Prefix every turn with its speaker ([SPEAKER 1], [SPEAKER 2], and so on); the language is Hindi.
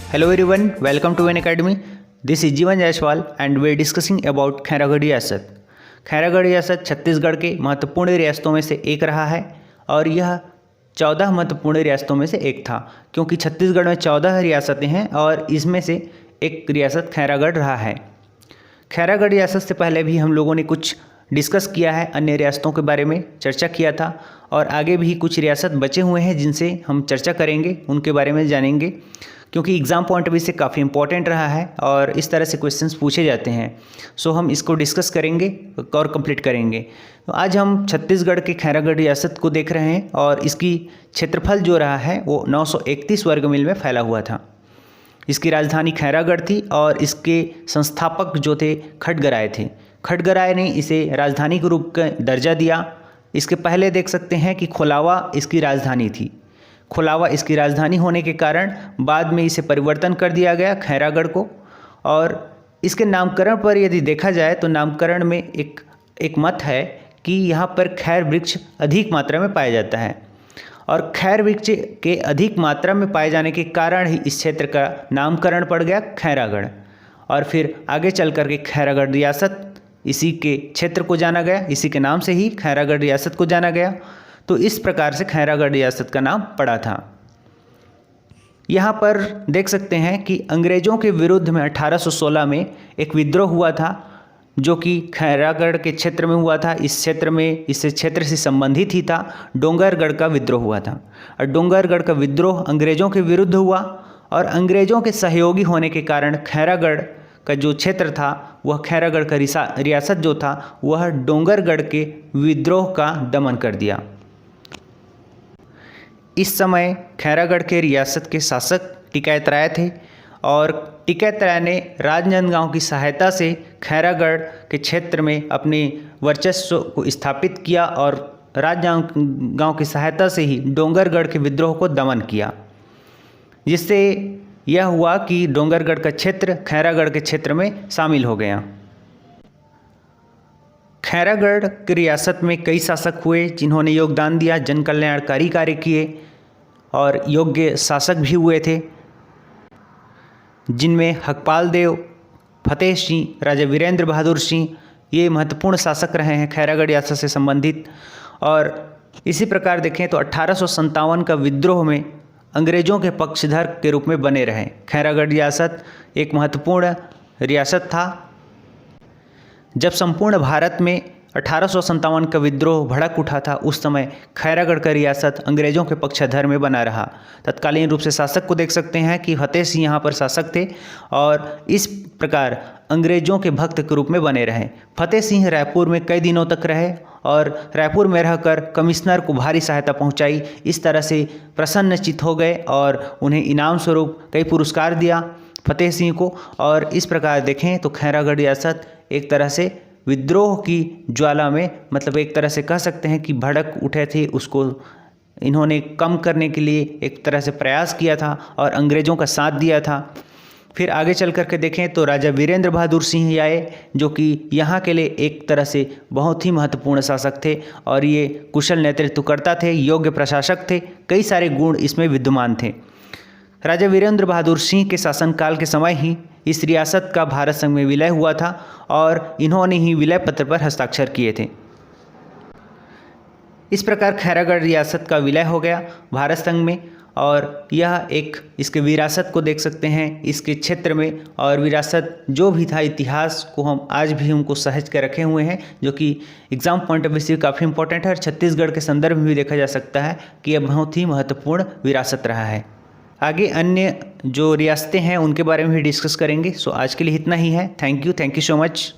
[SPEAKER 1] Hello everyone, welcome to an academy. This is जीवन Jaiswal and we are discussing about Khairagarh रियासत। खैरागढ़ रियासत छत्तीसगढ़ के महत्वपूर्ण रियासतों में से एक रहा है और यह 14 महत्वपूर्ण रियासतों में से एक था, क्योंकि छत्तीसगढ़ में 14 रियासतें हैं और इसमें से एक रियासत खैरागढ़ रहा है। खैरागढ़ रियासत से पहले भी हम लोगों ने कुछ डिस्कस किया है, अन्य रियासतों के बारे में चर्चा किया था और आगे भी कुछ रियासत बचे हुए हैं जिनसे हम चर्चा करेंगे, उनके बारे में जानेंगे, क्योंकि एग्ज़ाम पॉइंट ऑफ व्यू से काफ़ी इंपॉर्टेंट रहा है और इस तरह से क्वेश्चंस पूछे जाते हैं। सो हम इसको डिस्कस करेंगे और कंप्लीट करेंगे। तो आज हम छत्तीसगढ़ के खैरागढ़ रियासत को देख रहे हैं और इसकी क्षेत्रफल जो रहा है वो 931 वर्ग मील में फैला हुआ था। इसकी राजधानी खैरागढ़ थी और इसके संस्थापक जो थे खटगराय थे। खटगराय ने इसे राजधानी के रूप का दर्जा दिया। इसके पहले देख सकते हैं कि खोलावा इसकी राजधानी थी। खोलावा इसकी राजधानी होने के कारण बाद में इसे परिवर्तन कर दिया गया खैरागढ़ को। और इसके नामकरण पर यदि देखा जाए तो नामकरण में एक मत है कि यहाँ पर खैर वृक्ष अधिक मात्रा में पाया जाता है और खैर वृक्ष के अधिक मात्रा में पाए जाने के कारण ही इस क्षेत्र का नामकरण पड़ गया खैरागढ़। और फिर आगे चल कर के खैरागढ़ रियासत इसी के क्षेत्र को जाना गया, इसी के नाम से ही खैरागढ़ रियासत को जाना गया। तो इस प्रकार से खैरागढ़ रियासत का नाम पड़ा था। यहाँ पर देख सकते हैं कि अंग्रेज़ों के विरुद्ध में 1816 में एक विद्रोह हुआ था जो कि खैरागढ़ के क्षेत्र में हुआ था। इस क्षेत्र से संबंधित ही था। डोंगरगढ़ का विद्रोह हुआ था और डोंगरगढ़ का विद्रोह अंग्रेज़ों के विरुद्ध हुआ और अंग्रेज़ों के सहयोगी होने के कारण खैरागढ़ का जो क्षेत्र था वह खैरागढ़ का रियासत जो था वह डोंगरगढ़ के विद्रोह का दमन कर दिया। इस समय खैरागढ़ के रियासत के शासक टिकैत राय थे और टिकैत राय ने राजनांदगांव की सहायता से खैरागढ़ के क्षेत्र में अपने वर्चस्व को स्थापित किया और राजनांदगांव की सहायता से ही डोंगरगढ़ के विद्रोह को दमन किया, जिससे यह हुआ कि डोंगरगढ़ का क्षेत्र खैरागढ़ के क्षेत्र में शामिल हो गया। खैरागढ़ की रियासत में कई शासक हुए जिन्होंने योगदान दिया, जन कल्याणकारी कार्य किए और योग्य शासक भी हुए थे, जिनमें हकपाल देव, फतेह सिंह, राजा वीरेंद्र बहादुर सिंह ये महत्वपूर्ण शासक रहे हैं खैरागढ़ रियासत से संबंधित। और इसी प्रकार देखें तो 1857 का विद्रोह में अंग्रेज़ों के पक्षधर के रूप में बने रहे। खैरागढ़ रियासत एक महत्वपूर्ण रियासत था। जब संपूर्ण भारत में 1857 का विद्रोह भड़क उठा था उस समय खैरागढ़ का रियासत अंग्रेज़ों के पक्षधर में बना रहा। तत्कालीन रूप से शासक को देख सकते हैं कि फतेह सिंह यहाँ पर शासक थे और इस प्रकार अंग्रेज़ों के भक्त के रूप में बने रहे। फतेह सिंह रायपुर में कई दिनों तक रहे और रायपुर में रहकर कमिश्नर को भारी सहायता पहुँचाई। इस तरह से प्रसन्नचित्त हो गए और उन्हें इनाम स्वरूप कई पुरस्कार दिया फतेह सिंह को। और इस प्रकार देखें तो खैरागढ़ रियासत एक तरह से विद्रोह की ज्वाला में, मतलब एक तरह से कह सकते हैं कि भड़क उठे थे, उसको इन्होंने कम करने के लिए एक तरह से प्रयास किया था और अंग्रेज़ों का साथ दिया था। फिर आगे चल करके देखें तो राजा वीरेंद्र बहादुर सिंह आए, जो कि यहाँ के लिए एक तरह से बहुत ही महत्वपूर्ण शासक थे और ये कुशल नेतृत्वकर्ता थे, योग्य प्रशासक थे, कई सारे गुण इसमें विद्यमान थे। राजा वीरेंद्र बहादुर सिंह के शासनकाल के समय ही इस रियासत का भारत संघ में विलय हुआ था और इन्होंने ही विलय पत्र पर हस्ताक्षर किए थे। इस प्रकार खैरागढ़ रियासत का विलय हो गया भारत संघ में और यह एक इसके विरासत को देख सकते हैं इसके क्षेत्र में। और विरासत जो भी था, इतिहास को हम आज भी हमको सहज कर रखे हुए हैं, जो कि एग्ज़ाम पॉइंट ऑफ व्यू से काफ़ी इंपॉर्टेंट है और छत्तीसगढ़ के संदर्भ में भी देखा जा सकता है कि यह बहुत ही महत्वपूर्ण विरासत रहा है। आगे अन्य जो रियासतें हैं उनके बारे में भी डिस्कस करेंगे। सो आज के लिए इतना ही है। Thank you so much.